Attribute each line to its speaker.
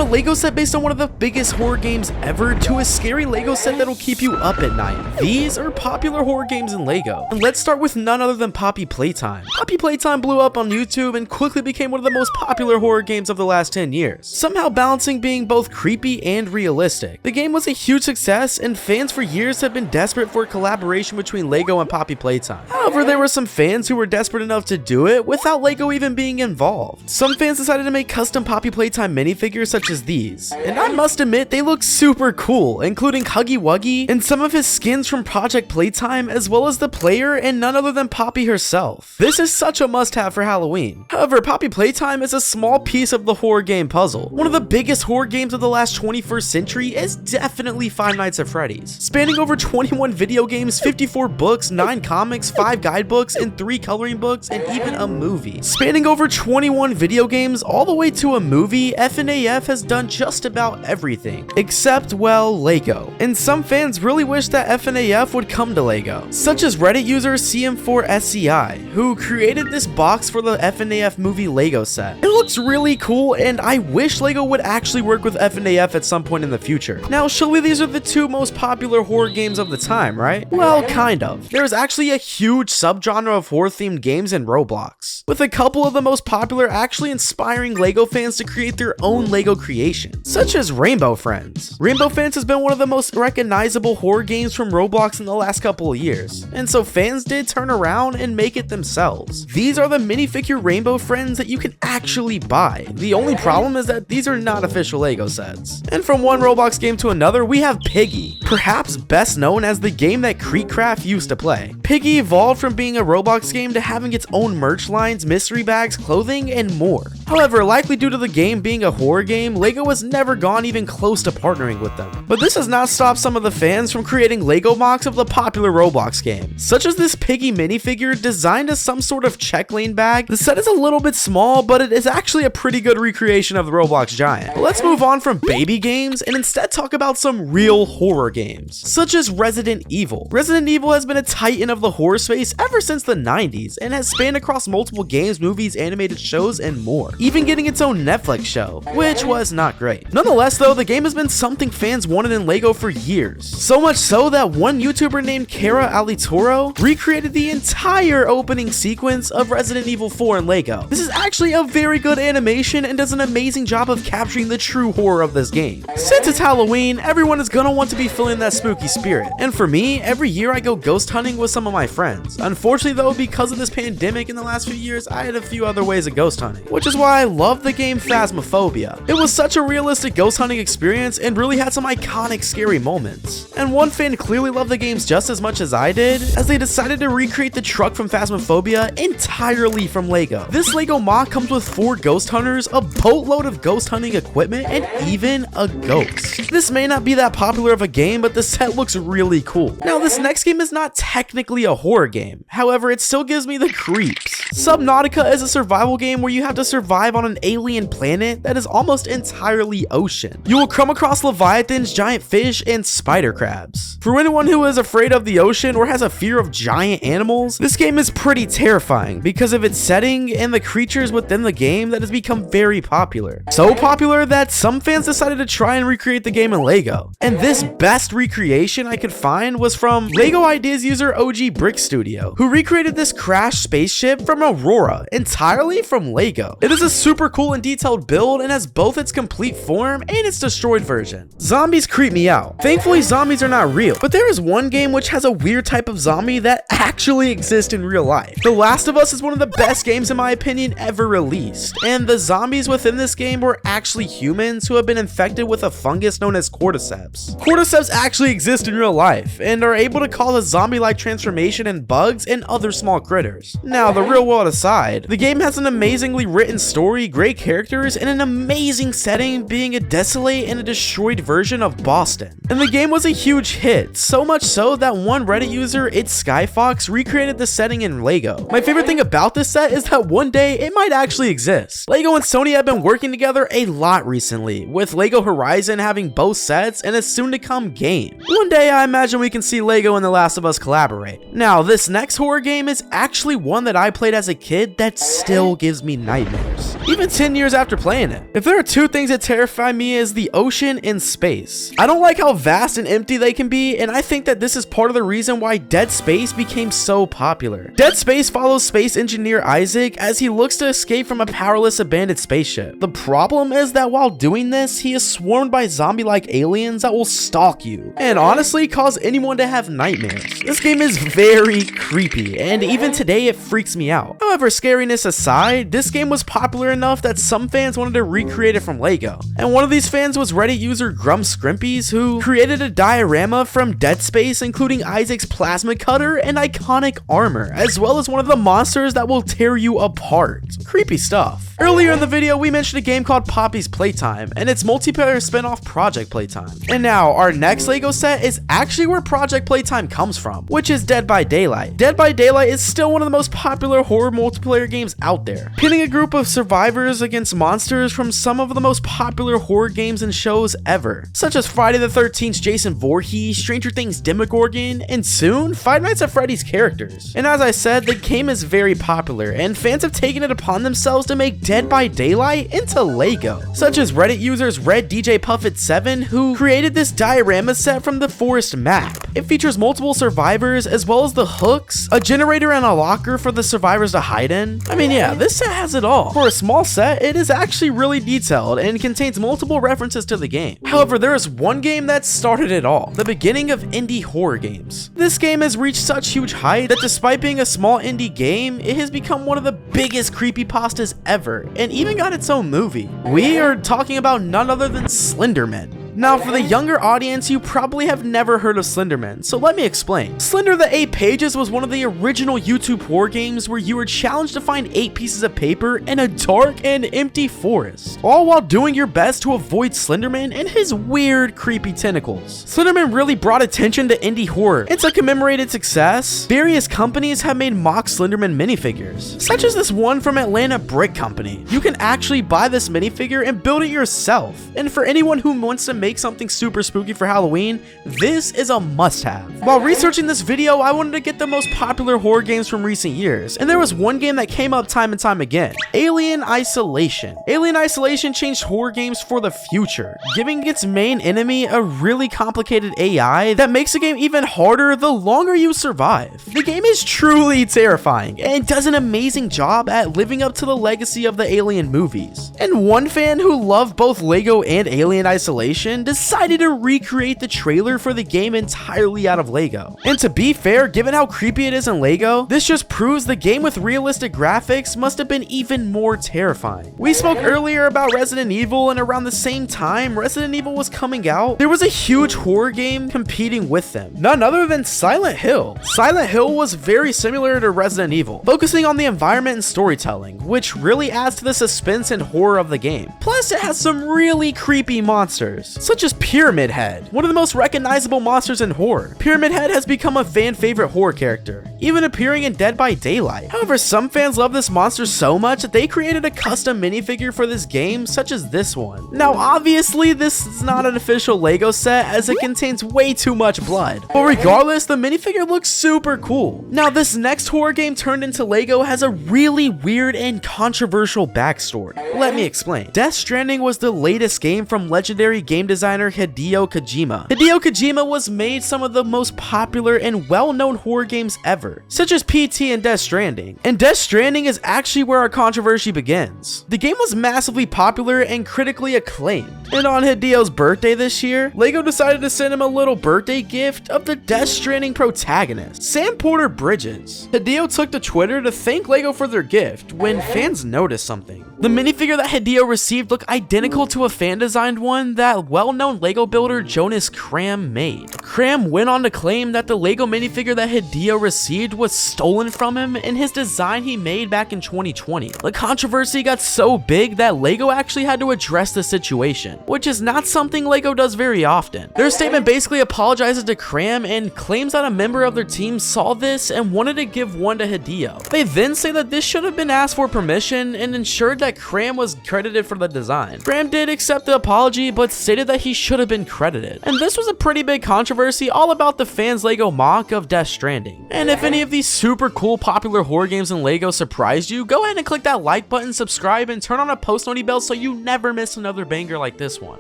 Speaker 1: a Lego set based on one of the biggest horror games ever to a scary Lego set that'll keep you up at night. These are popular horror games in Lego. And let's start with none other than Poppy Playtime. Poppy Playtime blew up on YouTube and quickly became one of the most popular horror games of the last 10 years, somehow balancing being both creepy and realistic. The game was a huge success, and fans for years have been desperate for a collaboration between Lego and Poppy Playtime. However, there were some fans who were desperate enough to do it without Lego even being involved. Some fans decided to make custom Poppy Playtime minifigures such as these, and I must admit they look super cool, including Huggy Wuggy and some of his skins from Project Playtime, as well as the player and none other than Poppy herself. This is such a must-have for Halloween. However, Poppy Playtime is a small piece of the horror game puzzle. One of the biggest horror games of the last 21st century is definitely Five Nights at Freddy's. Spanning over 21 video games, 54 books, 9 comics, 5 guidebooks, and 3 coloring books, and even a movie. Spanning over 21 video games all the way to a movie, FNAF has done just about everything, except, well, Lego. And some fans really wish that FNAF would come to Lego, such as Reddit user CM4SCI, who created this box for the FNAF movie Lego set. It looks really cool, and I wish Lego would actually work with FNAF at some point in the future. Now, surely these are the two most popular horror games of the time, right? Well, kind of. There's actually a huge subgenre of horror-themed games in Roblox, with a couple of the most popular actually inspiring Lego fans to create their own Lego creations, such as Rainbow Friends. Rainbow Friends has been one of the most recognizable horror games from Roblox in the last couple of years, and so fans did turn around and make it themselves. These are the minifigure Rainbow Friends that you can actually buy. The only problem is that these are not official Lego sets. And from one Roblox game to another, we have Piggy, perhaps best known as the game that Creekcraft used to play. Piggy evolved from being a Roblox game to having its own merch lines, mystery bags, clothing, and more. However, likely due to the game being a horror game, Lego has never gone even close to partnering with them. But this has not stopped some of the fans from creating Lego mocks of the popular Roblox game, such as this Piggy minifigure designed as some sort of check lane bag. The set is a little bit small, but it is actually a pretty good recreation of the Roblox giant. But let's move on from baby games and instead talk about some real horror games, such as Resident Evil. Resident Evil has been a titan of the horror space ever since the 90s and has spanned across multiple games, movies, animated shows, and more, even getting its own Netflix show, which was not great. Nonetheless though, the game has been something fans wanted in Lego for years, so much so that one YouTuber named Kara Alitoro recreated the entire opening sequence of Resident Evil 4 in Lego. This is actually a very good animation and does an amazing job of capturing the true horror of this game. Since it's Halloween, everyone is gonna want to be feeling that spooky spirit, and for me, every year I go ghost hunting with some of my friends. Unfortunately though, because of this pandemic in the last few years, I had a few other ways of ghost hunting, which is why I love the game Phasmophobia. It was such a realistic ghost hunting experience and really had some iconic scary moments. And one fan clearly loved the games just as much as I did, as they decided to recreate the truck from Phasmophobia entirely from Lego. This Lego mock comes with 4 ghost hunters, a boatload of ghost hunting equipment, and even a ghost. This may not be that popular of a game, but the set looks really cool. Now, this next game is not technically a horror game. However, it still gives me the creeps. Subnautica is a survival game where you have to survive on an alien planet that is almost entirely ocean. You will come across leviathans, giant fish, and spider crabs. For anyone who is afraid of the ocean or has a fear of giant animals, this game is pretty terrifying because of its setting and the creatures within the game that has become very popular. So popular that some fans decided to try and recreate the game in Lego. And this best recreation I could find was from Lego Ideas user OG Brick Studio, who recreated this crashed spaceship from Aurora entirely from Lego. It is a super cool and detailed build and has both its complete form and its destroyed version. Zombies creep me out. Thankfully, zombies are not real, but there is one game which has a weird type of zombie that actually exists in real life. The Last of Us is one of the best games in my opinion ever released, and the zombies within this game were actually humans who have been infected with a fungus known as cordyceps. Cordyceps actually exist in real life and are able to cause a zombie-like transformation in bugs and other small critters. Now, the real world aside, the game has an amazingly written story, great characters, and an amazing setting, being a desolate and a destroyed version of Boston. And the game was a huge hit, so much so that one Reddit user, It's Skyfox, recreated the setting in Lego. My favorite thing about this set is that one day it might actually exist. Lego and Sony have been working together a lot recently, with Lego Horizon having both sets and a soon-to-come game. One day I imagine we can see Lego and The Last of Us collaborate. Now, this next horror game is actually one that I played as a kid that still gives me nightmares. even 10 years after playing it. If there are two things that terrify me, is the ocean and space. I don't like how vast and empty they can be, and I think that this is part of the reason why Dead Space became so popular. Dead Space follows space engineer Isaac as he looks to escape from a powerless abandoned spaceship. The problem is that while doing this, he is swarmed by zombie-like aliens that will stalk you, and honestly cause anyone to have nightmares. This game is very creepy, and even today it freaks me out. However, scariness aside, this game was popular enough that some fans wanted to recreate it from Lego, and one of these fans was Reddit user Grum Scrimpies, who created a diorama from Dead Space including Isaac's plasma cutter and iconic armor, as well as one of the monsters that will tear you apart. Creepy stuff. Earlier in the video, we mentioned a game called Poppy's Playtime and its multiplayer spin-off Project Playtime. And now, our next Lego set is actually where Project Playtime comes from, which is Dead by Daylight. Dead by Daylight is still one of the most popular horror multiplayer games out there, pitting a group of survivors against monsters from some of the most popular horror games and shows ever, such as Friday the 13th's Jason Voorhees, Stranger Things Demogorgon, and soon, Five Nights at Freddy's characters. And as I said, the game is very popular, and fans have taken it upon themselves to make Dead by Daylight into Lego, such as Reddit users Red DJ Puffet 7, who created this diorama set from the forest map. It features multiple survivors as well as the hooks, a generator, and a locker for the survivors to hide in. I mean, yeah, this set has it all. For a small set, it is actually really detailed and contains multiple references to the game. However, there is one game that started it all, the beginning of indie horror games. This game has reached such huge height that despite being a small indie game, it has become one of the biggest creepypastas ever, and even got its own movie. We are talking about none other than Slenderman. Now, for the younger audience, you probably have never heard of Slenderman, so let me explain. Slender the 8 Pages was one of the original YouTube horror games where you were challenged to find 8 pieces of paper in a dark and empty forest, all while doing your best to avoid Slenderman and his weird, creepy tentacles. Slenderman really brought attention to indie horror, and to commemorate its success, various companies have made mock Slenderman minifigures, such as this one from Atlanta Brick Company. You can actually buy this minifigure and build it yourself, and for anyone who wants to make something super spooky for Halloween, this is a must-have. While researching this video, I wanted to get the most popular horror games from recent years, and there was one game that came up time and time again: Alien Isolation. Alien Isolation changed horror games for the future, giving its main enemy a really complicated AI that makes the game even harder the longer you survive. The game is truly terrifying and does an amazing job at living up to the legacy of the Alien movies. And one fan who loved both Lego and Alien Isolation decided to recreate the trailer for the game entirely out of Lego. And to be fair, given how creepy it is in Lego, this just proves the game with realistic graphics must have been even more terrifying. We spoke earlier about Resident Evil, and around the same time Resident Evil was coming out, there was a huge horror game competing with them, none other than Silent Hill. Silent Hill was very similar to Resident Evil, focusing on the environment and storytelling, which really adds to the suspense and horror of the game. Plus, it has some really creepy monsters, such as Pyramid Head, one of the most recognizable monsters in horror. Pyramid Head has become a fan favorite horror character, even appearing in Dead by Daylight. However, some fans love this monster so much that they created a custom minifigure for this game, such as this one. Now, obviously, this is not an official Lego set as it contains way too much blood, but regardless, the minifigure looks super cool. Now, this next horror game turned into Lego has a really weird and controversial backstory. Let me explain. Death Stranding was the latest game from legendary game designer Hideo Kojima. Hideo Kojima was made some of the most popular and well-known horror games ever, such as PT and Death Stranding. And Death Stranding is actually where our controversy begins. The game was massively popular and critically acclaimed. And on Hideo's birthday this year, Lego decided to send him a little birthday gift of the Death Stranding protagonist, Sam Porter Bridges. Hideo took to Twitter to thank Lego for their gift when fans noticed something. The minifigure that Hideo received looked identical to a fan-designed one that well-known Lego builder Jonas Cram made. Cram went on to claim that the Lego minifigure that Hideo received was stolen from him in his design he made back in 2020. The controversy got so big that Lego actually had to address the situation, which is not something Lego does very often. Their statement basically apologizes to Cram and claims that a member of their team saw this and wanted to give one to Hideo. They then say that this should have been asked for permission and ensured that that Cram was credited for the design. Cram did accept the apology, but stated that he should have been credited. And this was a pretty big controversy all about the fans' Lego mock of Death Stranding. And if any of these super cool popular horror games in Lego surprised you, go ahead and click that like button, subscribe, and turn on a post notification bell so you never miss another banger like this one.